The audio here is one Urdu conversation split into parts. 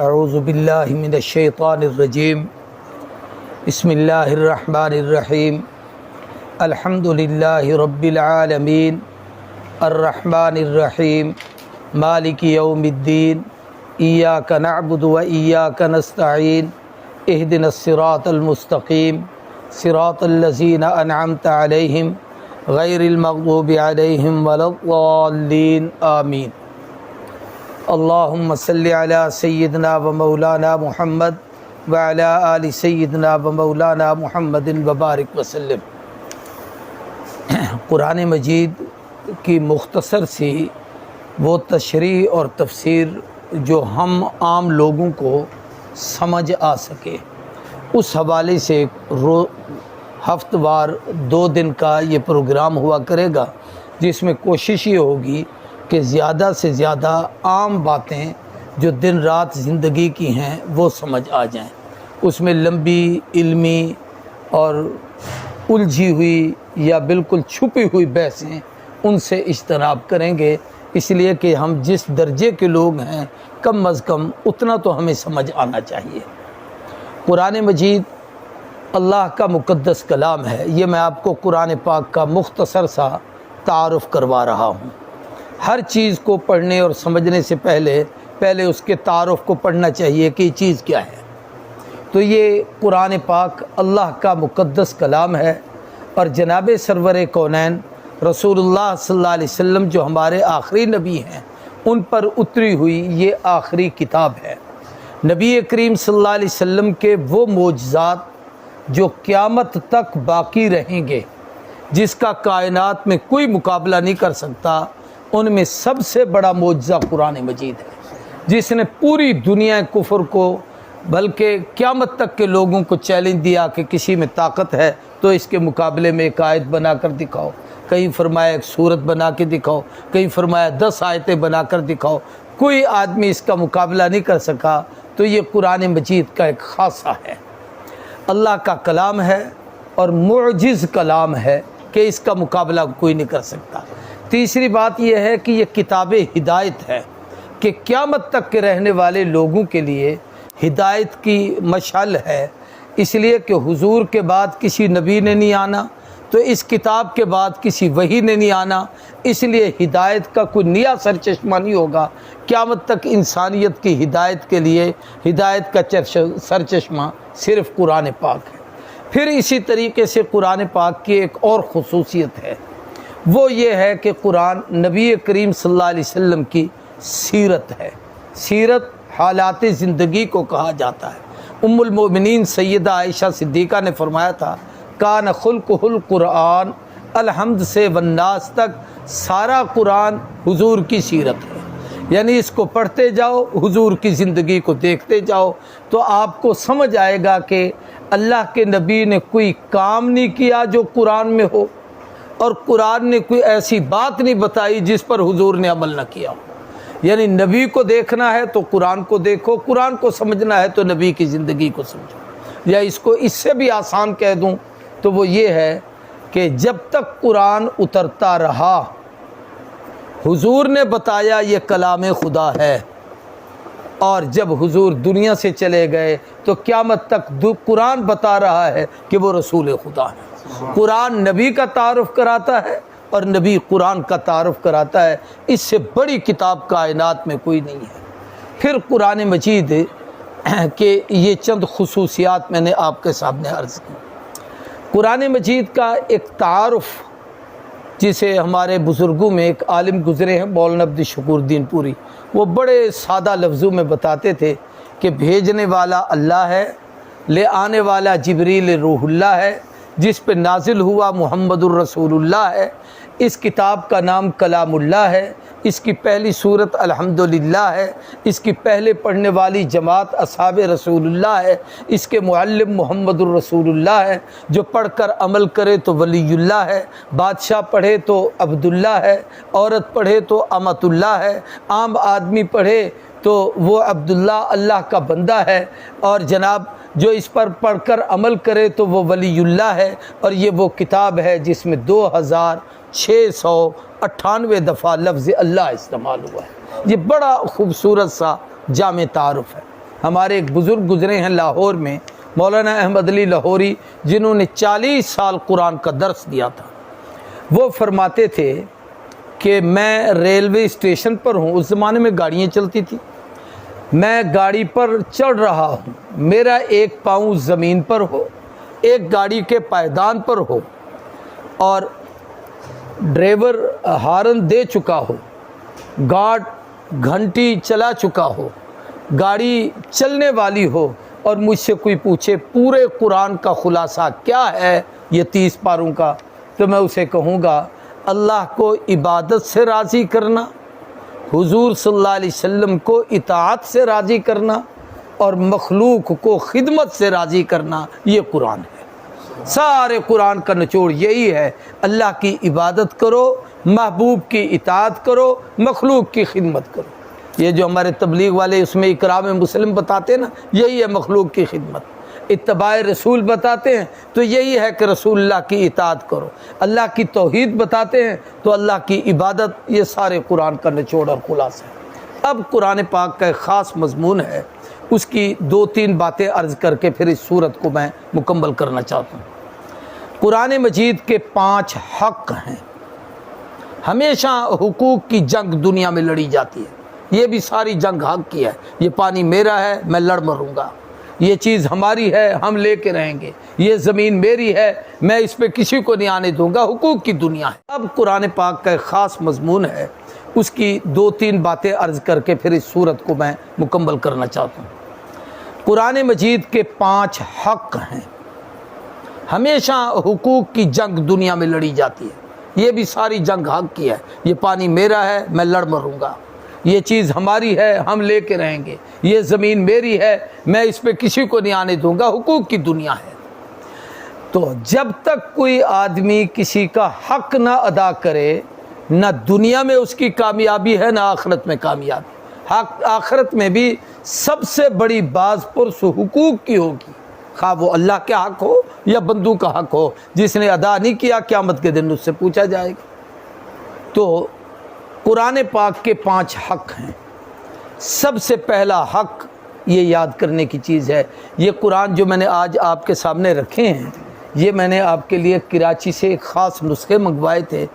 اعوذ باللہ من الشیطان الرجیم بسم اللہ الرحمن الرحیم الحمد للہ رب العالمین الرحمن الرحیم مالک یوم الدین ایاک نعبد و ایاک نستعین اہدنا الصراط المستقیم صراط الذین انعمت علیہم غیر المغضوب علیہم ولا الضالین آمین۔ اللہم صلی علی سیدنا و مولانا محمد وعلی آل سیدنا و مولانا محمد وبارک وسلم۔ قرآن مجید کی مختصر سی وہ تشریح اور تفسیر جو ہم عام لوگوں کو سمجھ آ سکے، اس حوالے سے ہفتہ وار 2 دن کا یہ پروگرام ہوا کرے گا، جس میں کوشش یہ ہوگی کہ زیادہ سے زیادہ عام باتیں جو دن رات زندگی کی ہیں وہ سمجھ آ جائیں۔ اس میں لمبی علمی اور الجھی ہوئی یا بالکل چھپی ہوئی بحثیں ان سے اجتناب کریں گے، اس لیے کہ ہم جس درجے کے لوگ ہیں کم از کم اتنا تو ہمیں سمجھ آنا چاہیے۔ قرآن مجید اللہ کا مقدس کلام ہے۔ یہ میں آپ کو قرآن پاک کا مختصر سا تعارف کروا رہا ہوں۔ ہر چیز کو پڑھنے اور سمجھنے سے پہلے اس کے تعارف کو پڑھنا چاہیے کہ یہ چیز کیا ہے۔ تو یہ قرآن پاک اللہ کا مقدس کلام ہے، اور جناب سرور کونین رسول اللہ صلی اللہ علیہ وسلم جو ہمارے آخری نبی ہیں ان پر اتری ہوئی یہ آخری کتاب ہے۔ نبی کریم صلی اللہ علیہ وسلم کے وہ معجزات جو قیامت تک باقی رہیں گے، جس کا کائنات میں کوئی مقابلہ نہیں کر سکتا، ان میں سب سے بڑا معجزہ قرآن مجید ہے، جس نے پوری دنیا کفر کو بلکہ قیامت تک کے لوگوں کو چیلنج دیا کہ کسی میں طاقت ہے تو اس کے مقابلے میں ایک آیت بنا کر دکھاؤ، کہیں فرمایا ایک سورت بنا کے دکھاؤ، کہیں فرمایا 10 آیتیں بنا کر دکھاؤ، کوئی آدمی اس کا مقابلہ نہیں کر سکا۔ تو یہ قرآن مجید کا ایک خاصہ ہے، اللہ کا کلام ہے اور معجز کلام ہے کہ اس کا مقابلہ کوئی نہیں کر سکتا۔ تیسری بات یہ ہے کہ یہ کتاب ہدایت ہے کہ قیامت تک کے رہنے والے لوگوں کے لیے ہدایت کی مشعل ہے، اس لیے کہ حضور کے بعد کسی نبی نے نہیں آنا، تو اس کتاب کے بعد کسی وحی نے نہیں آنا، اس لیے ہدایت کا کوئی نیا سرچشمہ نہیں ہوگا۔ قیامت تک انسانیت کی ہدایت کے لیے ہدایت کا سرچشمہ صرف قرآن پاک ہے۔ پھر اسی طریقے سے قرآن پاک کی ایک اور خصوصیت ہے، وہ یہ ہے کہ قرآن نبی کریم صلی اللہ علیہ وسلم کی سیرت ہے۔ سیرت حالات زندگی کو کہا جاتا ہے۔ ام المؤمنین سیدہ عائشہ صدیقہ نے فرمایا تھا، کان خلقہ القرآن، الحمد سے والناس تک سارا قرآن حضور کی سیرت ہے، یعنی اس کو پڑھتے جاؤ، حضور کی زندگی کو دیکھتے جاؤ تو آپ کو سمجھ آئے گا کہ اللہ کے نبی نے کوئی کام نہیں کیا جو قرآن میں ہو، اور قرآن نے کوئی ایسی بات نہیں بتائی جس پر حضور نے عمل نہ کیا ہو۔ یعنی نبی کو دیکھنا ہے تو قرآن کو دیکھو، قرآن کو سمجھنا ہے تو نبی کی زندگی کو سمجھو۔ یا اس کو اس سے بھی آسان کہہ دوں تو وہ یہ ہے کہ جب تک قرآن اترتا رہا، حضور نے بتایا یہ کلام خدا ہے، اور جب حضور دنیا سے چلے گئے تو قیامت تک قرآن بتا رہا ہے کہ وہ رسول خدا ہے۔ قرآن نبی کا تعارف کراتا ہے اور نبی قرآن کا تعارف کراتا ہے، اس سے بڑی کتاب کائنات میں کوئی نہیں ہے۔ پھر قرآن مجید کے یہ چند خصوصیات میں نے آپ کے سامنے عرض کی۔ قرآن مجید کا ایک تعارف جسے ہمارے بزرگوں میں ایک عالم گزرے ہیں مولانا عبد الشکور الدین پوری، وہ بڑے سادہ لفظوں میں بتاتے تھے کہ بھیجنے والا اللہ ہے، لے آنے والا جبریل روح اللہ ہے، جس پہ نازل ہوا محمد الرسول اللہ ہے، اس کتاب کا نام کلام اللہ ہے، اس کی پہلی صورت الحمدللہ ہے، اس کی پہلے پڑھنے والی جماعت اصحاب رسول اللہ ہے، اس کے معلم محمد الرسول اللہ ہے، جو پڑھ کر عمل کرے تو ولی اللہ ہے، بادشاہ پڑھے تو عبداللہ ہے، عورت پڑھے تو امت اللہ ہے، عام آدمی پڑھے تو وہ عبداللہ اللہ کا بندہ ہے، اور جناب جو اس پر پڑھ کر عمل کرے تو وہ ولی اللہ ہے۔ اور یہ وہ کتاب ہے جس میں 2698 دفعہ لفظ اللہ استعمال ہوا ہے۔ یہ بڑا خوبصورت سا جامع تعارف ہے۔ ہمارے ایک بزرگ گزرے ہیں لاہور میں، مولانا احمد علی لاہوری، جنہوں نے 40 سال قرآن کا درس دیا تھا۔ وہ فرماتے تھے کہ میں ریلوے اسٹیشن پر ہوں، اس زمانے میں گاڑیاں چلتی تھیں، میں گاڑی پر چڑھ رہا ہوں، میرا ایک پاؤں زمین پر ہو، ایک گاڑی کے پائیدان پر ہو، اور ڈرائیور ہارن دے چکا ہو، گارڈ گھنٹی چلا چکا ہو، گاڑی چلنے والی ہو، اور مجھ سے کوئی پوچھے پورے قرآن کا خلاصہ کیا ہے یہ 30 پاروں کا، تو میں اسے کہوں گا اللہ کو عبادت سے راضی کرنا، حضور صلی اللہ علیہ وسلم کو اطاعت سے راضی کرنا، اور مخلوق کو خدمت سے راضی کرنا، یہ قرآن ہے۔ سارے قرآن کا نچوڑ یہی ہے، اللہ کی عبادت کرو، محبوب کی اطاعت کرو، مخلوق کی خدمت کرو۔ یہ جو ہمارے تبلیغ والے اس میں اکرام مسلم بتاتے ہیں نا، یہی ہے مخلوق کی خدمت۔ اتباع رسول بتاتے ہیں تو یہی ہے کہ رسول اللہ کی اطاعت کرو۔ اللہ کی توحید بتاتے ہیں تو اللہ کی عبادت، یہ سارے قرآن کا نچوڑ اور خلاصہ ہے۔ اب قرآن پاک کا ایک خاص مضمون ہے، اس کی 2-3 باتیں عرض کر کے پھر اس صورت کو میں مکمل کرنا چاہتا ہوں۔ قرآن مجید کے 5 حق ہیں۔ ہمیشہ حقوق کی جنگ دنیا میں لڑی جاتی ہے، یہ بھی ساری جنگ حق کی ہے۔ یہ پانی میرا ہے، میں لڑ مروں گا، یہ چیز ہماری ہے، ہم لے کے رہیں گے، یہ زمین میری ہے، میں اس پہ کسی کو نہیں آنے دوں گا، حقوق کی دنیا ہے۔ اب قرآن پاک کا ایک خاص مضمون ہے، اس کی 2-3 باتیں عرض کر کے پھر اس صورت کو میں مکمل کرنا چاہتا ہوں۔ قرآن مجید کے 5 حق ہیں۔ ہمیشہ حقوق کی جنگ دنیا میں لڑی جاتی ہے، یہ بھی ساری جنگ حق کی ہے۔ یہ پانی میرا ہے، میں لڑ مروں گا، یہ چیز ہماری ہے، ہم لے کے رہیں گے، یہ زمین میری ہے، میں اس پہ کسی کو نہیں آنے دوں گا، حقوق کی دنیا ہے۔ تو جب تک کوئی آدمی کسی کا حق نہ ادا کرے، نہ دنیا میں اس کی کامیابی ہے، نہ آخرت میں کامیابی۔ حق آخرت میں بھی سب سے بڑی باز پرس حقوق کی ہوگی، خواہ وہ اللہ کے حق ہو یا بندوں کا حق ہو، جس نے ادا نہیں کیا قیامت کے دن اس سے پوچھا جائے گا۔ تو قرآن پاک کے 5 حق ہیں۔ سب سے پہلا حق یہ یاد کرنے کی چیز ہے، یہ قرآن جو میں نے آج آپ کے سامنے رکھے ہیں، یہ میں نے آپ کے لیے کراچی سے ایک خاص نسخے منگوائے تھے،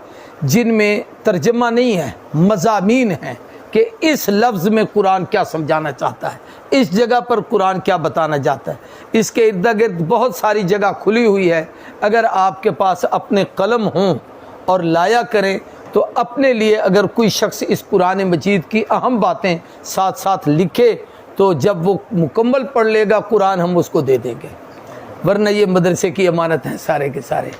جن میں ترجمہ نہیں ہے، مضامین ہیں کہ اس لفظ میں قرآن کیا سمجھانا چاہتا ہے، اس جگہ پر قرآن کیا بتانا چاہتا ہے۔ اس کے ارد گرد بہت ساری جگہ کھلی ہوئی ہے، اگر آپ کے پاس اپنے قلم ہوں اور لایا کریں تو اپنے لیے اگر کوئی شخص اس قرآن مجید کی اہم باتیں ساتھ ساتھ لکھے تو جب وہ مکمل پڑھ لے گا قرآن ہم اس کو دے دیں گے، ورنہ یہ مدرسے کی امانت ہیں سارے کے سارے۔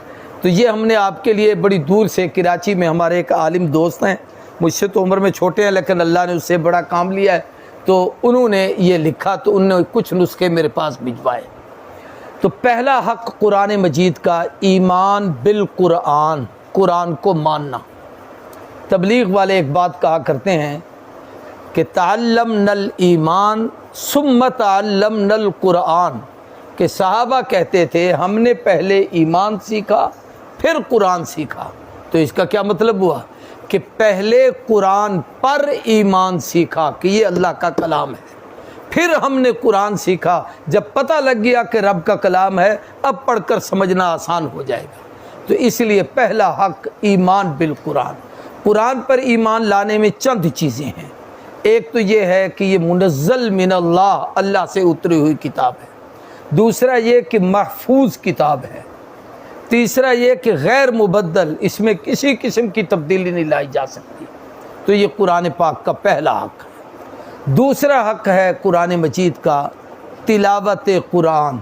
تو یہ ہم نے آپ کے لیے بڑی دور سے، کراچی میں ہمارے ایک عالم دوست ہیں، مجھ سے تو عمر میں چھوٹے ہیں لیکن اللہ نے اس سے بڑا کام لیا ہے، تو انہوں نے یہ لکھا تو انہوں نے کچھ نسخے میرے پاس بھجوائے۔ تو پہلا حق قرآن مجید کا ایمان بالقرآن، قرآن کو ماننا۔ تبلیغ والے ایک بات کہا کرتے ہیں کہ تعلمنا الایمان ثم تعلمنا القرآن، کہ صحابہ کہتے تھے ہم نے پہلے ایمان سیکھا پھر قرآن سیکھا۔ تو اس کا کیا مطلب ہوا کہ پہلے قرآن پر ایمان سیکھا کہ یہ اللہ کا کلام ہے، پھر ہم نے قرآن سیکھا، جب پتہ لگ گیا کہ رب کا کلام ہے اب پڑھ کر سمجھنا آسان ہو جائے گا۔ تو اس لیے پہلا حق ایمان بالقرآن۔ قرآن پر ایمان لانے میں چند چیزیں ہیں۔ ایک تو یہ ہے کہ یہ منزل من اللہ، اللہ سے اتری ہوئی کتاب ہے۔ دوسرا یہ کہ محفوظ کتاب ہے۔ تیسرا یہ کہ غیر مبدل، اس میں کسی قسم کی تبدیلی نہیں لائی جا سکتی۔ تو یہ قرآن پاک کا پہلا حق ہے۔ دوسرا حق ہے قرآن مجید کا تلاوت قرآن،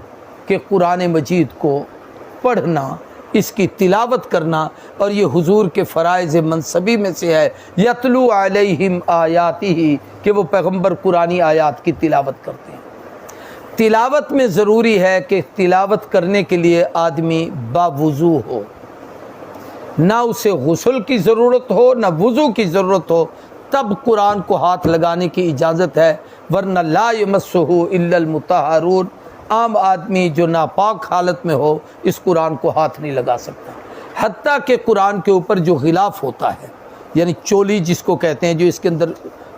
کہ قرآن مجید کو پڑھنا، اس کی تلاوت کرنا، اور یہ حضور کے فرائض منصبی میں سے ہے، یتلو علیہم آیاتہ، کہ وہ پیغمبر قرآنی آیات کی تلاوت کرتے ہیں۔ تلاوت میں ضروری ہے کہ تلاوت کرنے کے لیے آدمی باوضو ہو، نہ اسے غسل کی ضرورت ہو نہ وضو کی ضرورت ہو، تب قرآن کو ہاتھ لگانے کی اجازت ہے، ورنہ لا یمسہ الا المطہرون، عام آدمی جو ناپاک حالت میں ہو اس قرآن کو ہاتھ نہیں لگا سکتا۔ حتیٰ کہ قرآن کے اوپر جو غلاف ہوتا ہے، یعنی چولی جس کو کہتے ہیں، جو اس کے اندر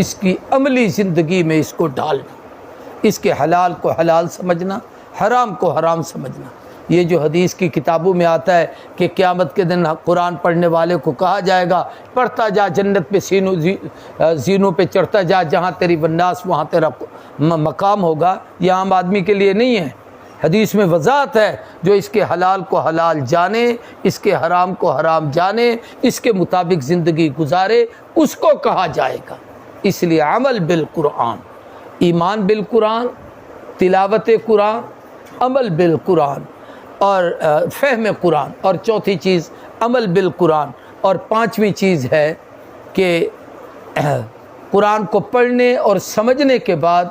اس کی عملی زندگی میں اس کو ڈالنا، اس کے حلال کو حلال سمجھنا، حرام کو حرام سمجھنا۔ یہ جو حدیث کی کتابوں میں آتا ہے کہ قیامت کے دن قرآن پڑھنے والے کو کہا جائے گا پڑھتا جا، جنت پہ زینوں پہ چڑھتا جا، جہاں تیری والناس وہاں تیرا مقام ہوگا، یہ عام آدمی کے لیے نہیں ہے۔ حدیث میں وضاحت ہے، جو اس کے حلال کو حلال جانے، اس کے حرام کو حرام جانے، اس کے مطابق زندگی گزارے، اس کو کہا جائے گا۔ اس لیے عمل بالقرآن، ایمان بالقرآن، تلاوت قرآن، عمل بالقرآن اور فہم قرآن، اور چوتھی چیز عمل بالقرآن، اور پانچویں چیز ہے کہ قرآن کو پڑھنے اور سمجھنے کے بعد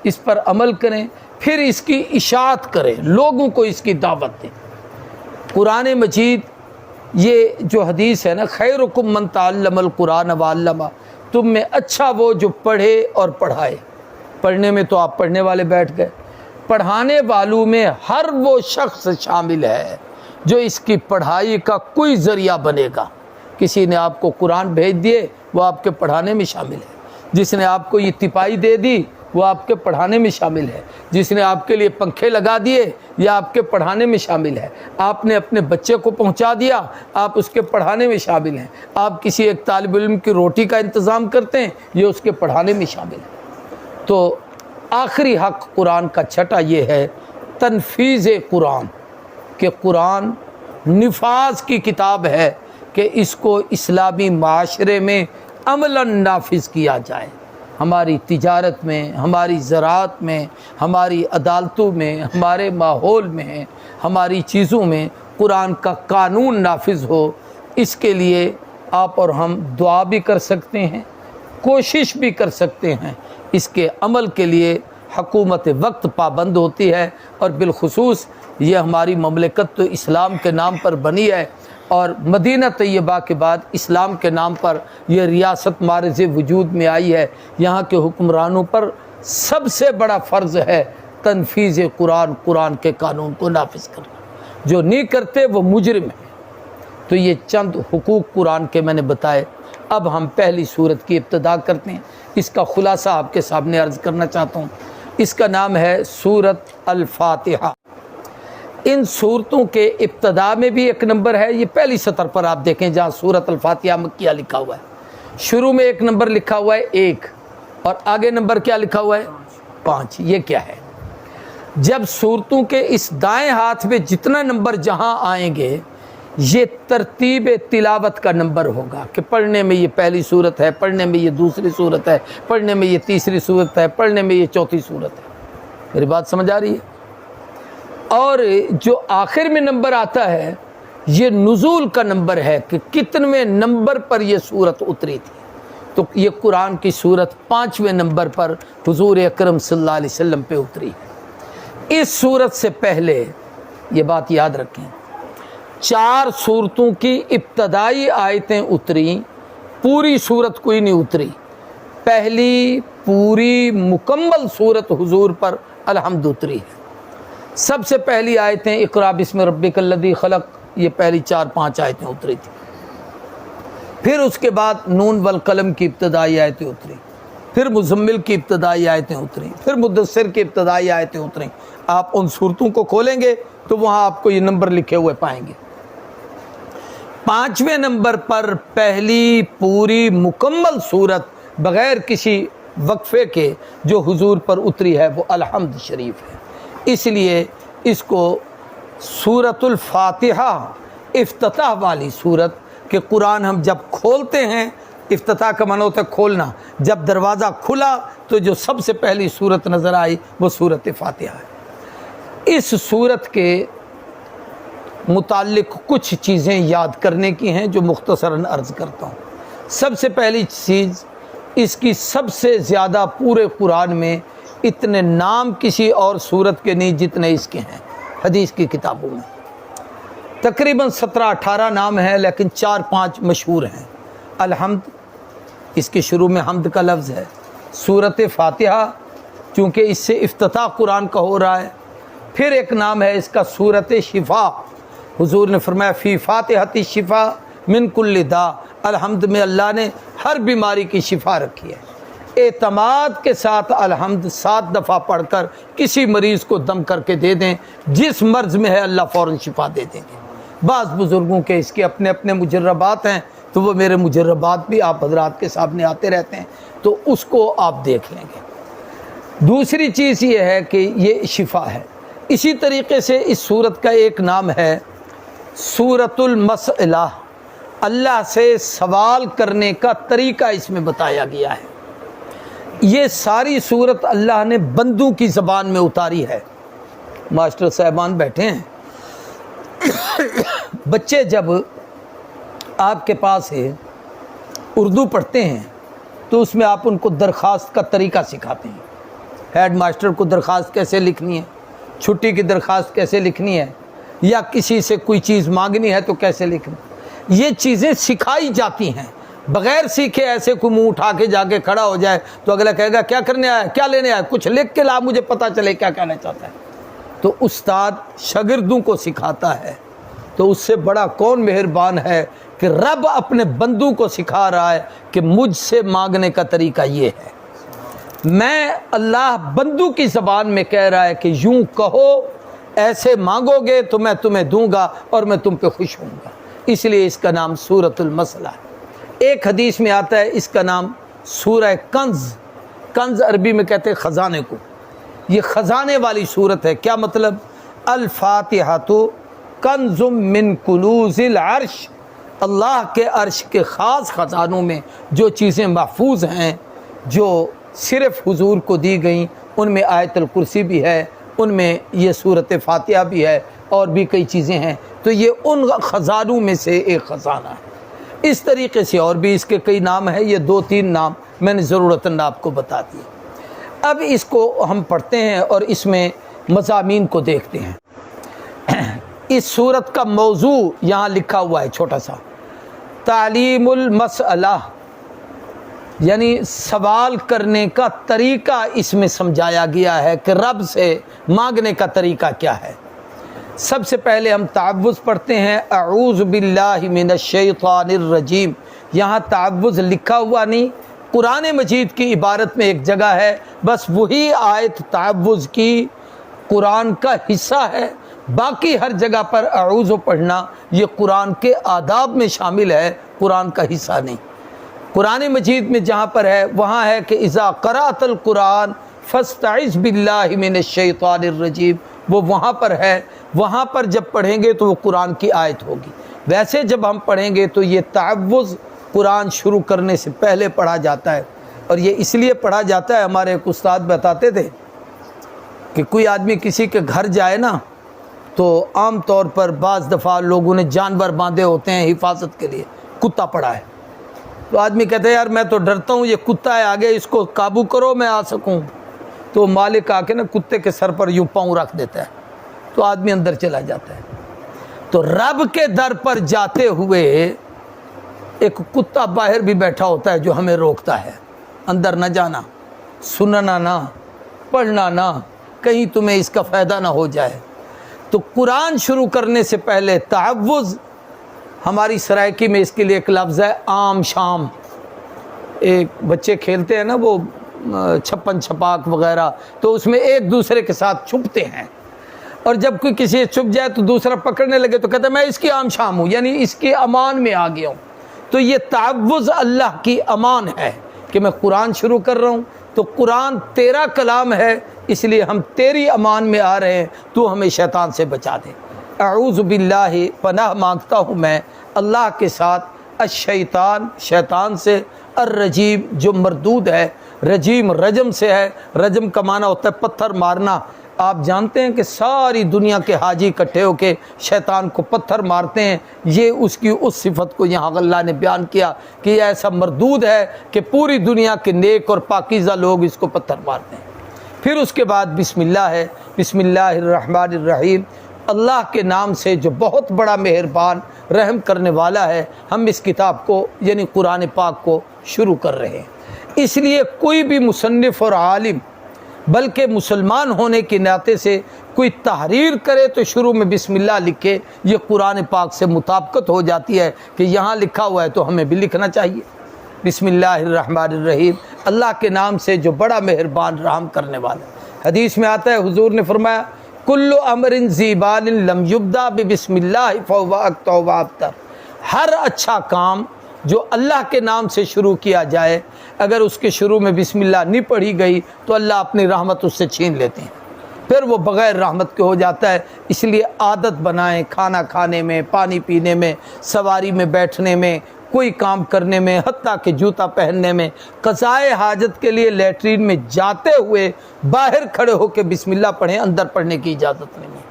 اس پر عمل کریں، پھر اس کی اشاعت کریں، لوگوں کو اس کی دعوت دیں۔ قرآن مجید، یہ جو حدیث ہے نا، خیرکم من تعلم القرآن وعلمہ، تم میں اچھا وہ جو پڑھے اور پڑھائے۔ پڑھنے میں تو آپ پڑھنے والے بیٹھ گئے، پڑھانے والوں میں ہر وہ شخص شامل ہے جو اس کی پڑھائی کا کوئی ذریعہ بنے گا۔ کسی نے آپ کو قرآن بھیج دیے، وہ آپ کے پڑھانے میں شامل ہے۔ جس نے آپ کو یہ تپائی دے دی، وہ آپ کے پڑھانے میں شامل ہے۔ جس نے آپ کے لیے پنکھے لگا دیے، یہ آپ کے پڑھانے میں شامل ہے۔ آپ نے اپنے بچے کو پہنچا دیا، آپ اس کے پڑھانے میں شامل ہیں۔ آپ کسی ایک طالب علم کی روٹی کا انتظام کرتے ہیں، یہ اس کے پڑھانے میں شامل ہے۔ تو آخری حق قرآن کا چھٹا یہ ہے تنفیذ قرآن، کہ قرآن نفاذ کی کتاب ہے، کہ اس کو اسلامی معاشرے میں عملاً نافذ کیا جائے۔ ہماری تجارت میں، ہماری زراعت میں، ہماری عدالتوں میں، ہمارے ماحول میں، ہماری چیزوں میں قرآن کا قانون نافذ ہو۔ اس کے لیے آپ اور ہم دعا بھی کر سکتے ہیں، کوشش بھی کر سکتے ہیں۔ اس کے عمل کے لیے حکومت وقت پابند ہوتی ہے، اور بالخصوص یہ ہماری مملکت تو اسلام کے نام پر بنی ہے، اور مدینہ طیبہ کے بعد اسلام کے نام پر یہ ریاست معرض وجود میں آئی ہے۔ یہاں کے حکمرانوں پر سب سے بڑا فرض ہے تنفیذ قرآن، قرآن کے قانون کو نافذ کرنا۔ جو نہیں کرتے وہ مجرم ہیں۔ تو یہ چند حقوق قرآن کے میں نے بتائے۔ اب ہم پہلی سورت کی ابتدا کرتے ہیں۔ اس کا خلاصہ آپ کے سامنے عرض کرنا چاہتا ہوں۔ اس کا نام ہے سورت الفاتحہ۔ ان صورتوں کے ابتدا میں بھی ایک نمبر ہے، یہ پہلی سطر پر آپ دیکھیں جہاں سورت الفاتحہ مکیہ لکھا ہوا ہے، شروع میں ایک نمبر لکھا ہوا ہے 1، اور آگے نمبر کیا لکھا ہوا ہے 5۔ یہ کیا ہے؟ جب صورتوں کے اس دائیں ہاتھ میں جتنا نمبر جہاں آئیں گے، یہ ترتیب تلاوت کا نمبر ہوگا، کہ پڑھنے میں یہ پہلی صورت ہے، پڑھنے میں یہ دوسری صورت ہے، پڑھنے میں یہ تیسری صورت ہے، پڑھنے میں یہ چوتھی صورت ہے۔ میری بات سمجھ آ رہی ہے؟ اور جو آخر میں نمبر آتا ہے، یہ نزول کا نمبر ہے، کہ کتنویں نمبر پر یہ صورت اتری تھی۔ تو یہ قرآن کی صورت 5ویں نمبر پر حضور اکرم صلی اللہ علیہ وسلم پہ اتری ہے۔ اس صورت سے پہلے یہ بات یاد رکھیں، 4 صورتوں کی ابتدائی آیتیں اتریں، پوری صورت کوئی نہیں اتری۔ پہلی پوری مکمل صورت حضور پر الحمد اتری ہے۔ سب سے پہلی آیتیں اقرا بسم ربک الذی خلق، یہ پہلی 4-5 آیتیں اتری تھی۔ پھر اس کے بعد نون والقلم کی ابتدائی آیتیں اتری، پھر مزمل کی ابتدائی آیتیں اتریں، پھر مدثر کی ابتدائی آیتیں اتریں۔ آپ ان صورتوں کو کھولیں گے تو وہاں آپ کو یہ نمبر لکھے ہوئے پائیں گے۔ 5ویں نمبر پر پہلی پوری مکمل صورت بغیر کسی وقفے کے جو حضور پر اتری ہے وہ الحمد شریف ہے۔ اس لیے اس کو سورۃ الفاتحہ افتتاح والی صورت، کہ قرآن ہم جب کھولتے ہیں، افتتاح کا معنی ہوتا ہے کھولنا، جب دروازہ کھلا تو جو سب سے پہلی صورت نظر آئی وہ سورۃ فاتحہ ہے۔ اس صورت کے متعلق کچھ چیزیں یاد کرنے کی ہیں جو مختصراً عرض کرتا ہوں۔ سب سے پہلی چیز، اس کی سب سے زیادہ پورے قرآن میں اتنے نام کسی اور صورت کے نہیں جتنے اس کے ہیں حدیث کی کتابوں میں۔ تقریباً 17-18 نام ہیں، لیکن 4-5 مشہور ہیں۔ الحمد، اس کے شروع میں حمد کا لفظ ہے۔ سورۃ فاتحہ، چونکہ اس سے افتتاح قرآن کا ہو رہا ہے۔ پھر ایک نام ہے اس کا سورۃ شفا، حضور نے فرمایا فی فاتحۃ شفا من کل داء، الحمد میں اللہ نے ہر بیماری کی شفا رکھی ہے۔ اعتماد کے ساتھ الحمد 7 دفعہ پڑھ کر کسی مریض کو دم کر کے دے دیں، جس مرض میں ہے اللہ فوراً شفا دے دیں گے۔ بعض بزرگوں کے اس کے اپنے اپنے مجربات ہیں، تو وہ میرے مجربات بھی آپ حضرات کے سامنے آتے رہتے ہیں، تو اس کو آپ دیکھ لیں گے۔ دوسری چیز یہ ہے کہ یہ شفا ہے۔ اسی طریقے سے اس سورت کا ایک نام ہے سورۃ المسئلہ، اللہ سے سوال کرنے کا طریقہ اس میں بتایا گیا ہے۔ یہ ساری سورت اللہ نے بندوں کی زبان میں اتاری ہے۔ ماسٹر صاحبان بیٹھے ہیں، بچے جب آپ کے پاس ہے اردو پڑھتے ہیں تو اس میں آپ ان کو درخواست کا طریقہ سکھاتے ہیں۔ ہیڈ ماسٹر کو درخواست کیسے لکھنی ہے، چھٹی کی درخواست کیسے لکھنی ہے، یا کسی سے کوئی چیز مانگنی ہے تو کیسے لکھنی، یہ چیزیں سکھائی جاتی ہیں۔ بغیر سیکھے ایسے کوئی منہ اٹھا کے جا کے کھڑا ہو جائے تو اگلا کہے گا کیا کرنے آیا، کیا لینے آیا، کچھ لکھ کے لا، مجھے پتہ چلے کیا کہنا چاہتا ہے۔ تو استاد شاگردوں کو سکھاتا ہے، تو اس سے بڑا کون مہربان ہے کہ رب اپنے بندوں کو سکھا رہا ہے کہ مجھ سے مانگنے کا طریقہ یہ ہے۔ میں اللہ بندوں کی زبان میں کہہ رہا ہے کہ یوں کہو، ایسے مانگو گے تو میں تمہیں دوں گا اور میں تم پہ خوش ہوں گا، اس لیے اس کا نام سورۃ المسئلہ ہے۔ ایک حدیث میں آتا ہے اس کا نام سورہ کنز، کنز عربی میں کہتے ہیں خزانے کو، یہ خزانے والی سورت ہے۔ کیا مطلب؟ الفاتحہ کنز من کنوز العرش، اللہ کے عرش کے خاص خزانوں میں جو چیزیں محفوظ ہیں، جو صرف حضور کو دی گئیں، ان میں آیت الکرسی بھی ہے، ان میں یہ سورۃ فاتحہ بھی ہے، اور بھی کئی چیزیں ہیں، تو یہ ان خزانوں میں سے ایک خزانہ ہے۔ اس طریقے سے اور بھی اس کے کئی نام ہیں، یہ 2-3 نام میں نے ضرورتاً آپ کو بتا دیے۔ اب اس کو ہم پڑھتے ہیں اور اس میں مضامین کو دیکھتے ہیں۔ اس سورت کا موضوع یہاں لکھا ہوا ہے چھوٹا سا، تعلیم المسئلہ، یعنی سوال کرنے کا طریقہ اس میں سمجھایا گیا ہے کہ رب سے مانگنے کا طریقہ کیا ہے۔ سب سے پہلے ہم تعوذ پڑھتے ہیں، اعوذ باللہ من الشیطان الرجیم۔ یہاں تعوذ لکھا ہوا نہیں، قرآن مجید کی عبارت میں ایک جگہ ہے، بس وہی آیت تعوذ کی قرآن کا حصہ ہے، باقی ہر جگہ پر اعوذ پڑھنا یہ قرآن کے آداب میں شامل ہے، قرآن کا حصہ نہیں۔ قرآن مجید میں جہاں پر ہے وہاں ہے کہ اذا قرأت القرآن فاستعذ باللہ من الشیطان الرجیم، وہ وہاں پر ہے، وہاں پر جب پڑھیں گے تو وہ قرآن کی آیت ہوگی۔ ویسے جب ہم پڑھیں گے تو یہ تعوذ قرآن شروع کرنے سے پہلے پڑھا جاتا ہے، اور یہ اس لیے پڑھا جاتا ہے، ہمارے ایک استاد بتاتے تھے کہ کوئی آدمی کسی کے گھر جائے نا تو عام طور پر بعض دفعہ لوگوں نے جانور باندھے ہوتے ہیں حفاظت کے لیے، کتا پڑا ہے، تو آدمی کہتے ہیں یار میں تو ڈرتا ہوں، یہ کتا ہے آگے، اس کو قابو کرو میں آ سکوں، تو مالک آ کے نا کتے کے سر پر یوں پاؤں رکھ دیتا ہے، تو آدمی اندر چلا جاتا ہے۔ تو رب کے در پر جاتے ہوئے ایک کتا باہر بھی بیٹھا ہوتا ہے جو ہمیں روکتا ہے، اندر نہ جانا، سننا نہ، پڑھنا نہ، کہیں تمہیں اس کا فائدہ نہ ہو جائے۔ تو قرآن شروع کرنے سے پہلے تعوذ، ہماری سرائکی میں اس کے لیے ایک لفظ ہے عام شام، ایک بچے کھیلتے ہیں نا وہ چھپن چھپاک وغیرہ، تو اس میں ایک دوسرے کے ساتھ چھپتے ہیں، اور جب کوئی کسی چھپ جائے تو دوسرا پکڑنے لگے تو کہتا ہے میں اس کی عام شام ہوں، یعنی اس کی امان میں آ گیا ہوں۔ تو یہ تعوذ اللہ کی امان ہے کہ میں قرآن شروع کر رہا ہوں، تو قرآن تیرا کلام ہے، اس لیے ہم تیری امان میں آ رہے ہیں، تو ہمیں شیطان سے بچا دے۔ اعوذ باللہ، پناہ مانگتا ہوں میں اللہ کے ساتھ، الشیطان، شیطان سے، الرجیم جو مردود ہے، رجیم رجم سے ہے، رجم کا معنی ہوتا ہے پتھر مارنا۔ آپ جانتے ہیں کہ ساری دنیا کے حاجی اکٹھے ہو کے شیطان کو پتھر مارتے ہیں، یہ اس کی اس صفت کو یہاں اللہ نے بیان کیا کہ یہ ایسا مردود ہے کہ پوری دنیا کے نیک اور پاکیزہ لوگ اس کو پتھر مارتے ہیں۔ پھر اس کے بعد بسم اللہ ہے، بسم اللہ الرحمن الرحیم، اللہ کے نام سے جو بہت بڑا مہربان رحم کرنے والا ہے۔ ہم اس کتاب کو یعنی قرآن پاک کو شروع کر رہے ہیں، اس لیے کوئی بھی مصنف اور عالم بلکہ مسلمان ہونے کے ناطے سے کوئی تحریر کرے تو شروع میں بسم اللہ لکھے، یہ قرآن پاک سے مطابقت ہو جاتی ہے کہ یہاں لکھا ہوا ہے تو ہمیں بھی لکھنا چاہیے۔ بسم اللہ الرحمن الرحیم، اللہ کے نام سے جو بڑا مہربان رحم کرنے والا ہے۔ حدیث میں آتا ہے حضور نے فرمایا کل امر ذی بال لم یبدا بسم اللہ فهو اقطع وابتر، ہر اچھا کام جو اللہ کے نام سے شروع کیا جائے اگر اس کے شروع میں بسم اللہ نہیں پڑھی گئی تو اللہ اپنی رحمت اس سے چھین لیتے ہیں، پھر وہ بغیر رحمت کے ہو جاتا ہے۔ اس لیے عادت بنائیں، کھانا کھانے میں، پانی پینے میں، سواری میں بیٹھنے میں، کوئی کام کرنے میں، حتیٰ کہ جوتا پہننے میں، قضائے حاجت کے لیے لیٹرین میں جاتے ہوئے باہر کھڑے ہو کے بسم اللہ پڑھیں، اندر پڑھنے کی اجازت نہیں ہے۔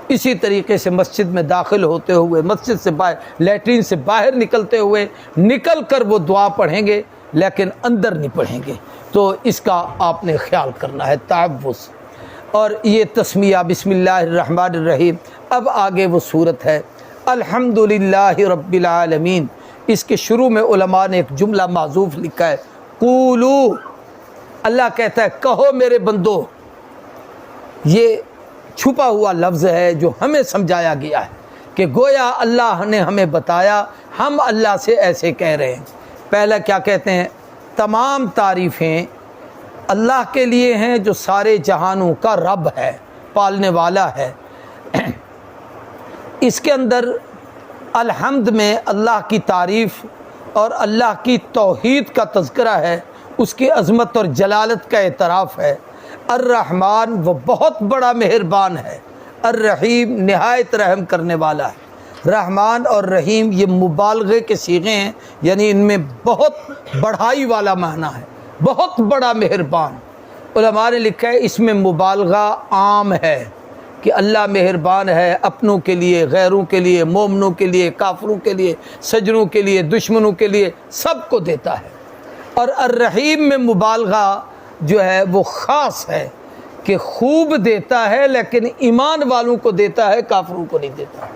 اسی طریقے سے مسجد میں داخل ہوتے ہوئے، مسجد سے باہر، لیٹرین سے باہر نکلتے ہوئے نکل کر وہ دعا پڑھیں گے لیکن اندر نہیں پڑھیں گے، تو اس کا آپ نے خیال کرنا ہے، تعوذ۔ اور یہ تسمیہ بسم اللہ الرحمن الرحیم۔ اب آگے وہ صورت ہے الحمدللہ رب العالمین۔ اس کے شروع میں علماء نے ایک جملہ معذوف لکھا ہے، قولو، اللہ کہتا ہے کہو میرے بندو۔ یہ چھپا ہوا لفظ ہے جو ہمیں سمجھایا گیا ہے کہ گویا اللہ نے ہمیں بتایا، ہم اللہ سے ایسے کہہ رہے ہیں۔ پہلا کیا کہتے ہیں، تمام تعریفیں اللہ کے لیے ہیں جو سارے جہانوں کا رب ہے، پالنے والا ہے۔ اس کے اندر الحمد میں اللہ کی تعریف اور اللہ کی توحید کا تذکرہ ہے، اس کی عظمت اور جلالت کا اعتراف ہے۔ الرحمن وہ بہت بڑا مہربان ہے، الرحیم نہایت رحم کرنے والا ہے۔ رحمان اور رحیم یہ مبالغے کے صیغے ہیں، یعنی ان میں بہت بڑھائی والا معنی ہے، بہت بڑا مہربان۔ علماء نے لکھا ہے اس میں مبالغہ عام ہے کہ اللہ مہربان ہے اپنوں کے لیے، غیروں کے لیے، مومنوں کے لیے، کافروں کے لیے، سجنوں کے لیے، دشمنوں کے لیے، سب کو دیتا ہے۔ اور الرحیم میں مبالغہ جو ہے وہ خاص ہے کہ خوب دیتا ہے لیکن ایمان والوں کو دیتا ہے، کافروں کو نہیں دیتا۔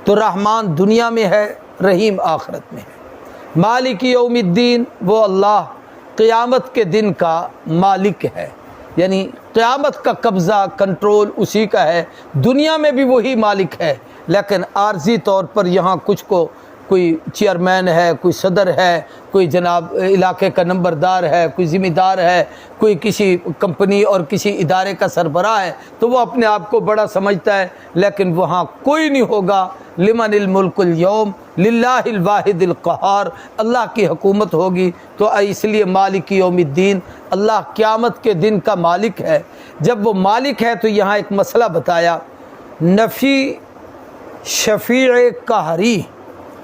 تو رحمان دنیا میں ہے، رحیم آخرت میں ہے۔ مالک یوم الدین، وہ اللہ قیامت کے دن کا مالک ہے، یعنی قیامت کا قبضہ، کنٹرول اسی کا ہے۔ دنیا میں بھی وہی مالک ہے لیکن عارضی طور پر یہاں کچھ کو کوئی چیئرمین ہے، کوئی صدر ہے، کوئی جناب علاقے کا نمبردار ہے، کوئی ذمہ دار ہے، کوئی کسی کمپنی اور کسی ادارے کا سربراہ ہے تو وہ اپنے آپ کو بڑا سمجھتا ہے، لیکن وہاں کوئی نہیں ہوگا۔ لمن الملک اليوم للہ الواحد القہار، اللہ کی حکومت ہوگی۔ تو اس لیے مالک یوم الدین، اللہ قیامت کے دن کا مالک ہے۔ جب وہ مالک ہے تو یہاں ایک مسئلہ بتایا، نفی شفیع قہری،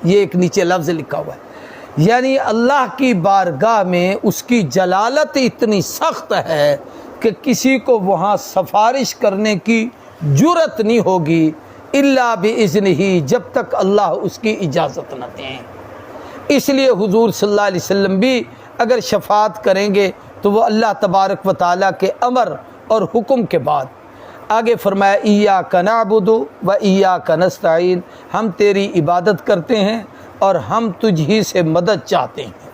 یہ ایک نیچے لفظ لکھا ہوا ہے، یعنی اللہ کی بارگاہ میں اس کی جلالت اتنی سخت ہے کہ کسی کو وہاں سفارش کرنے کی جرت نہیں ہوگی الا باذنہ، جب تک اللہ اس کی اجازت نہ دیں۔ اس لیے حضور صلی اللہ علیہ وسلم بھی اگر شفاعت کریں گے تو وہ اللہ تبارک و تعالیٰ کے امر اور حکم کے بعد۔ آگے فرمایا ایاک نعبد و ایاک نستعین، ہم تیری عبادت کرتے ہیں اور ہم تجھ ہی سے مدد چاہتے ہیں۔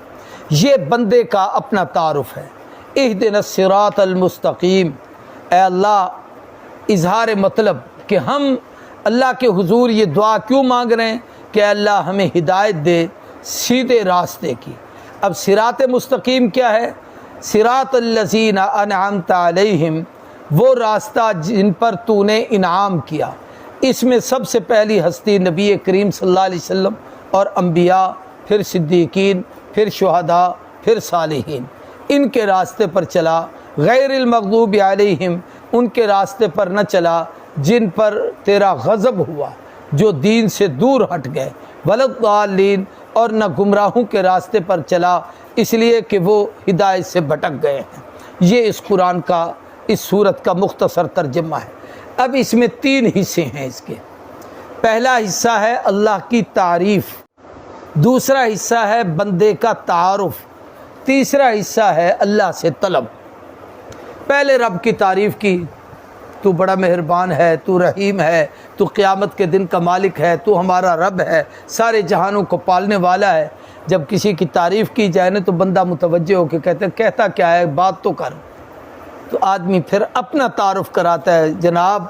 یہ بندے کا اپنا تعارف ہے۔ اہدنا الصراط المستقیم، اے اللہ، اظہار مطلب کہ ہم اللہ کے حضور یہ دعا کیوں مانگ رہے ہیں کہ اے اللہ ہمیں ہدایت دے سیدھے راستے کی۔ اب صراط مستقیم کیا ہے؟ صراط الذین انعمت علیہم، وہ راستہ جن پر تو نے انعام کیا۔ اس میں سب سے پہلی ہستی نبی کریم صلی اللہ علیہ وسلم اور انبیاء، پھر صدیقین، پھر شہداء، پھر صالحین، ان کے راستے پر چلا۔ غیر المغضوب علیہم، ان کے راستے پر نہ چلا جن پر تیرا غضب ہوا، جو دین سے دور ہٹ گئے۔ ولا الضالین، اور نہ گمراہوں کے راستے پر چلا اس لیے کہ وہ ہدایت سے بھٹک گئے ہیں۔ یہ اس قرآن کا، اس سورت کا مختصر ترجمہ ہے۔ اب اس میں 3 حصے ہیں اس کے۔ پہلا حصہ ہے اللہ کی تعریف، دوسرا حصہ ہے بندے کا تعارف، تیسرا حصہ ہے اللہ سے طلب۔ پہلے رب کی تعریف کی، تو بڑا مہربان ہے، تو رحیم ہے، تو قیامت کے دن کا مالک ہے، تو ہمارا رب ہے، سارے جہانوں کو پالنے والا ہے۔ جب کسی کی تعریف کی جائے نا تو بندہ متوجہ ہو کے کہتا کیا ہے، بات تو کر۔ تو آدمی پھر اپنا تعارف کراتا ہے، جناب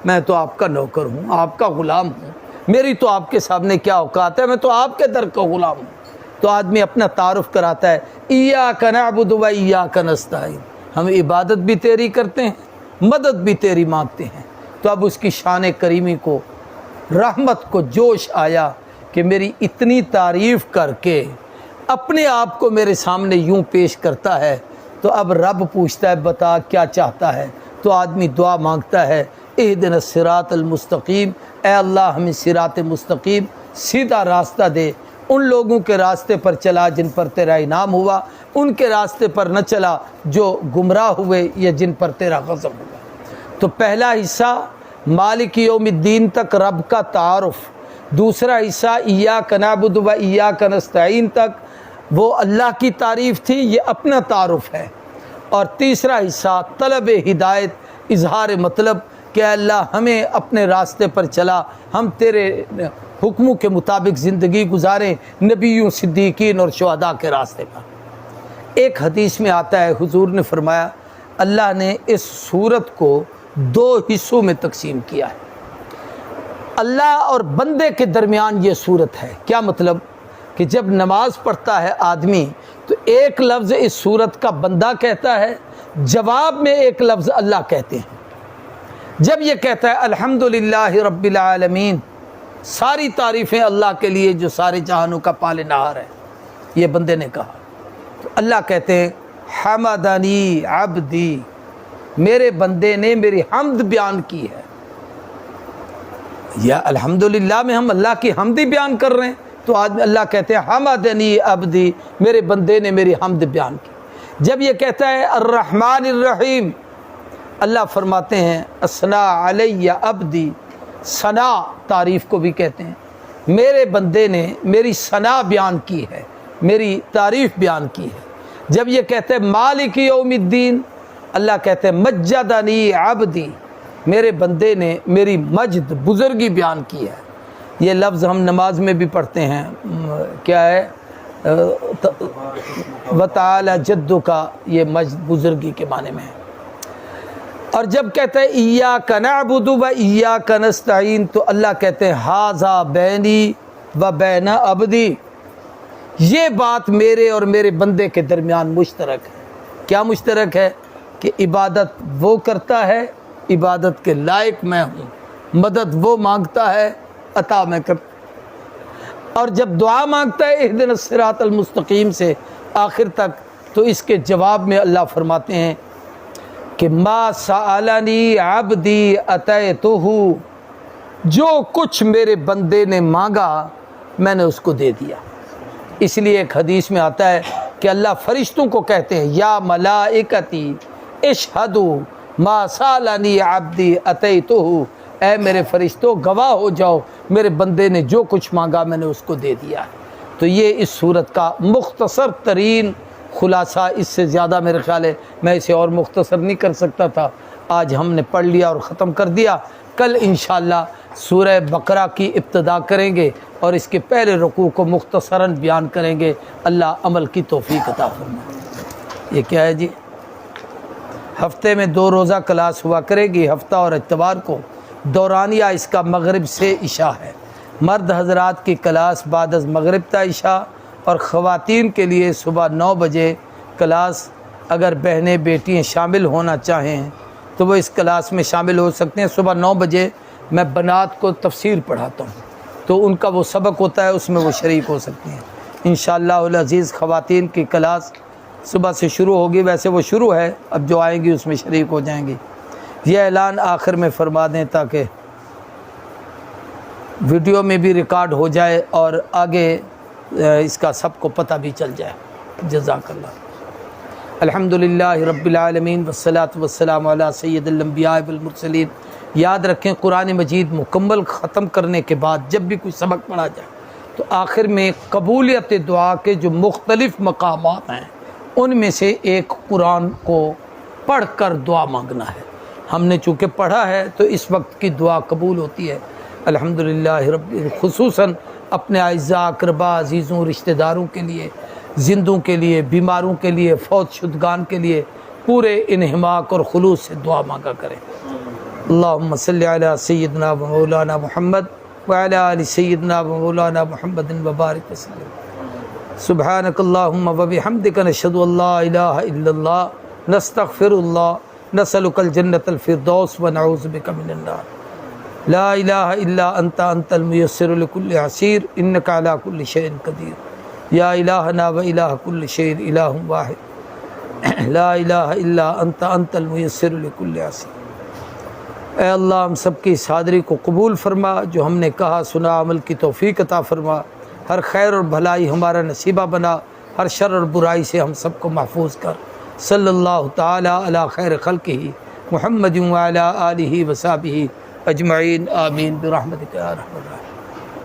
میں تو آپ کا نوکر ہوں، آپ کا غلام ہوں، میری تو آپ کے سامنے کیا اوقات ہے، میں تو آپ کے در کا غلام ہوں۔ تو آدمی اپنا تعارف کراتا ہے، ایاک نعبد و ایاک نستعین، ہم عبادت بھی تیری کرتے ہیں، مدد بھی تیری مانگتے ہیں۔ تو اب اس کی شان کریمی کو، رحمت کو جوش آیا کہ میری اتنی تعریف کر کے اپنے آپ کو میرے سامنے یوں پیش کرتا ہے، تو اب رب پوچھتا ہے بتا کیا چاہتا ہے؟ تو آدمی دعا مانگتا ہے، اہدنا الصراط المستقیم، اے اللہ ہمیں صراط مستقیم سیدھا راستہ دے، ان لوگوں کے راستے پر چلا جن پر تیرا انعام ہوا، ان کے راستے پر نہ چلا جو گمراہ ہوئے یا جن پر تیرا غضب ہوا۔ تو پہلا حصہ مالک یوم الدین تک رب کا تعارف، دوسرا حصہ ایاک نعبد و ایاک نستعین تک وہ اللہ کی تعریف تھی، یہ اپنا تعارف ہے، اور تیسرا حصہ طلب ہدایت، اظہار مطلب کہ اللہ ہمیں اپنے راستے پر چلا، ہم تیرے حکموں کے مطابق زندگی گزاریں، نبیوں، صدیقین اور شہداء کے راستے پر۔ ایک حدیث میں آتا ہے، حضور نے فرمایا اللہ نے اس سورت کو 2 حصوں میں تقسیم کیا ہے۔ اللہ اور بندے کے درمیان یہ سورت ہے۔ کیا مطلب؟ کہ جب نماز پڑھتا ہے آدمی تو ایک لفظ اس سورت کا بندہ کہتا ہے، جواب میں ایک لفظ اللہ کہتے ہیں۔ جب یہ کہتا ہے الحمدللہ رب العالمین، ساری تعریفیں اللہ کے لیے جو سارے جہانوں کا پالنہار ہے، یہ بندے نے کہا، تو اللہ کہتے ہیں حمدنی عبدی، میرے بندے نے میری حمد بیان کی ہے۔ یا الحمدللہ میں ہم اللہ کی حمد ہی بیان کر رہے ہیں، تو آدمی اللہ کہتے ہیں حمدنی عبدی، میرے بندے نے میری حمد بیان کی۔ جب یہ کہتا ہے الرحمن الرحیم، اللہ فرماتے ہیں اثنا علی عبدی، ثنا تعریف کو بھی کہتے ہیں، میرے بندے نے میری ثنا بیان کی ہے، میری تعریف بیان کی ہے۔ جب یہ کہتے ہیں مالک یوم الدین، اللہ کہتے ہیں مجدنی عبدی، میرے بندے نے میری مجد، بزرگی بیان کی ہے۔ یہ لفظ ہم نماز میں بھی پڑھتے ہیں، کیا ہے؟ وتعالی جدک، یہ مجد، بزرگی کے معنی میں ہے۔ اور جب کہتے ہیں ایاک نعبد و ایاک نستعین، تو اللہ کہتے ہیں ھذا بینی و بین عبدی، یہ بات میرے اور میرے بندے کے درمیان مشترک ہے۔ کیا مشترک ہے؟ کہ عبادت وہ کرتا ہے، عبادت کے لائق میں ہوں، مدد وہ مانگتا ہے، عطا میں کرتا، اور جب دعا مانگتا ہے اہدنا الصراط المستقیم سے آخر تک، تو اس کے جواب میں اللہ فرماتے ہیں کہ ما سألنی عبدی اتیتہ، جو کچھ میرے بندے نے مانگا میں نے اس کو دے دیا۔ اس لیے ایک حدیث میں آتا ہے کہ اللہ فرشتوں کو کہتے ہیں یا ملائکتی اشہدوا ما سألنی عبدی اتیتہ، اے میرے فرشتوں گواہ ہو جاؤ، میرے بندے نے جو کچھ مانگا میں نے اس کو دے دیا ہے۔ تو یہ اس صورت کا مختصر ترین خلاصہ، اس سے زیادہ میرے خیال ہے میں اسے اور مختصر نہیں کر سکتا تھا، آج ہم نے پڑھ لیا اور ختم کر دیا۔ کل انشاءاللہ سورہ بقرہ کی ابتدا کریں گے اور اس کے پہلے رکوع کو مختصراً بیان کریں گے۔ اللہ عمل کی توفیق عطا فرمائے۔ یہ کیا ہے جی؟ ہفتے میں 2 روزہ کلاس ہوا کرے گی، ہفتہ اور اتوار کو۔ دورانیہ اس کا مغرب سے عشاء ہے۔ مرد حضرات کی کلاس بعد از مغرب تا عشاء، اور خواتین کے لیے صبح 9 بجے کلاس۔ اگر بہنیں بیٹیاں شامل ہونا چاہیں تو وہ اس کلاس میں شامل ہو سکتے ہیں۔ صبح 9 بجے میں بنات کو تفسیر پڑھاتا ہوں، تو ان کا وہ سبق ہوتا ہے، اس میں وہ شریک ہو سکتے ہیں انشاءاللہ العزیز۔ خواتین کی کلاس صبح سے شروع ہوگی، ویسے وہ شروع ہے، اب جو آئیں گی اس میں شریک ہو جائیں گی۔ یہ اعلان آخر میں فرما دیں تاکہ ویڈیو میں بھی ریکارڈ ہو جائے اور آگے اس کا سب کو پتہ بھی چل جائے۔ جزاک اللہ۔ الحمدللہ رب العالمین والصلاة والسلام علی سید الانبیاء والمرسلین۔ یاد رکھیں قرآن مجید مکمل ختم کرنے کے بعد جب بھی کوئی سبق پڑھا جائے تو آخر میں قبولیت دعا کے جو مختلف مقامات ہیں ان میں سے ایک قرآن کو پڑھ کر دعا مانگنا ہے۔ ہم نے چونکہ پڑھا ہے تو اس وقت کی دعا قبول ہوتی ہے الحمدللہ رب، خصوصاً اپنے اعزاء اقربا، عزیزوں، رشتہ داروں کے لیے، زندوں کے لیے، بیماروں کے لیے، فوت شدگان کے لیے پورے انہماک اور خلوص سے دعا مانگا کریں۔ اللہم صلی علی سیدنا و مولانا محمد وعلی آل سیدنا و مولانا محمد وبارک وسلم۔ سبحانک اللہم و بحمدک نشہد ان لا الہ الا اللہ نستغفر اللہ نسألک الجنۃ الفردوس و نعوذ بک من النار لا الہ الا انت المیسر لکل عسیر انک علی کل شیء قدیر یا الہنا و الہ کل شیء الہ واحد لا الہ الا انت المیسر لکل عسیر۔ اے اللہ ہم سب کی اس حاضری کو قبول فرما، جو ہم نے کہا سنا عمل کی توفیق عطا فرما، ہر خیر اور بھلائی ہمارا نصیبہ بنا، ہر شر اور برائی سے ہم سب کو محفوظ کر۔ صلی اللہ تعالی علی خیر خلقہ محمد وعلی آلہ وصحبہ اجمعین، آمین برحمتک یا ارحم الراحمین۔